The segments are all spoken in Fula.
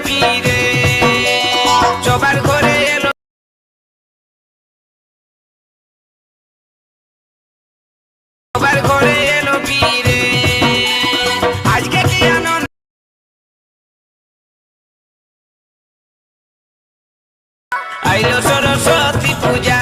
পীরে সবার ঘরে এলো সবার ঘরে এলো পীরে আজকে কি আনন্দ आइलो सरस्वती पूजा।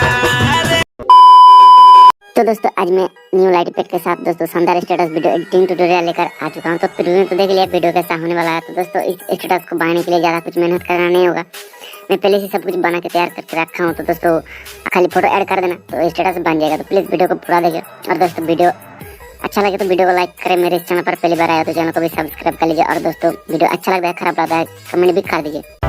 तो दोस्तों आज मैं न्यू लाइट इफेक्ट के साथ दोस्तों शानदार स्टेटस वीडियो एडिटिंग ट्यूटोरियल लेकर आ चुका हूं। तो प्रीव्यू तो देख लिया, वीडियो कैसा होने वाला है। तो दोस्तों इस स्टेटस को बनाने के लिए ज़्यादा कुछ मेहनत करना नहीं होगा, मैं पहले से सब कुछ बना के तैयार करके रखा हूं। तो दोस्तों खाली फोटो ऐड कर देना तो स्टेटस बन जाएगा। तो प्लीज़ वीडियो को पूरा देखिए और दोस्तों वीडियो अच्छा लगे तो वीडियो को लाइक करें। मेरे इस चैनल पर पहली बार आया तो चैनल को भी सब्सक्राइब कर लीजिए और दोस्तों वीडियो अच्छा लगता है खराब लगता है कमेंट भी कर दीजिए।